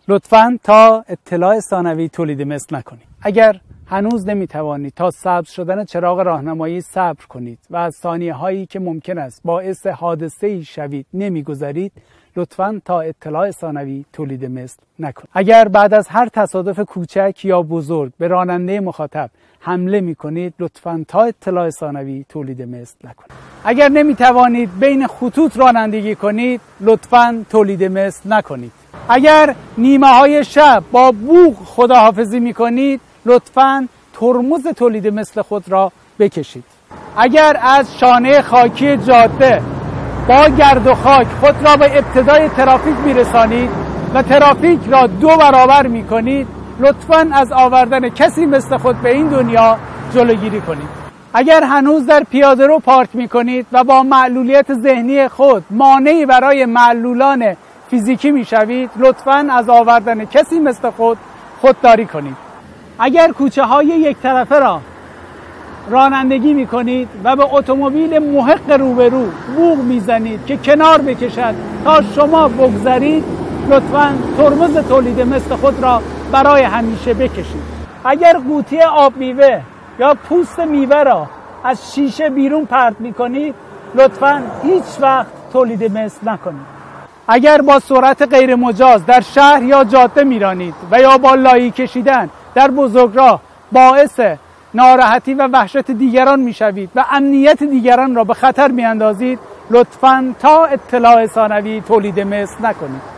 لطفاً تا اطلاع ثانوی تولید مثل نکنید. اگر هنوز نمیتوانید تا سبز شدن چراغ راهنمایی صبر کنید و از ثانیه هایی که ممکن است باعث حادثه‌ای شوید نمیگذارید، لطفاً تا اطلاع ثانوی تولید مثل نکنید. اگر بعد از هر تصادف کوچک یا بزرگ به راننده مخاطب حمله میکنید، لطفاً تا اطلاع ثانوی تولید مثل نکنید. اگر نمیتوانید بین خطوط رانندگی کنید، لطفاً تولید مثل نکنید. اگر نیمه های شب با بوق خداحافظی میکنید، لطفاً ترمز تولید مثل خود را بکشید. اگر از شانه خاکی جاده با گرد و خاک خود را به ابتدای ترافیک میرسانید و ترافیک را 2 برابر میکنید، لطفاً از آوردن کسی مثل خود به این دنیا جلوگیری کنید. اگر هنوز در پیاده‌رو پارک میکنید و با معلولیت ذهنی خود مانعی برای معلولان فیزیکی میشوید، لطفاً از آوردن کسی مثل خود خودداری کنید. اگر کوچه های یک طرفه را رانندگی میکنید و به اتومبیل محق روبرو بوق میزنید که کنار بکشد تا شما بگذرید، لطفاً ترمز تولید مثل خود را برای همیشه بکشید. اگر قوطی آب میوه یا پوست میوه را از شیشه بیرون پرت میکنید، لطفاً هیچ وقت تولید مثل نکنید. اگر با سرعت غیر مجاز در شهر یا جاده میرانید و یا با لایی کشیدن در بزرگراه باعث ناراحتی و وحشت دیگران میشوید و امنیت دیگران را به خطر میاندازید، لطفاً تا اطلاع ثانوی تولید مثل نکنید.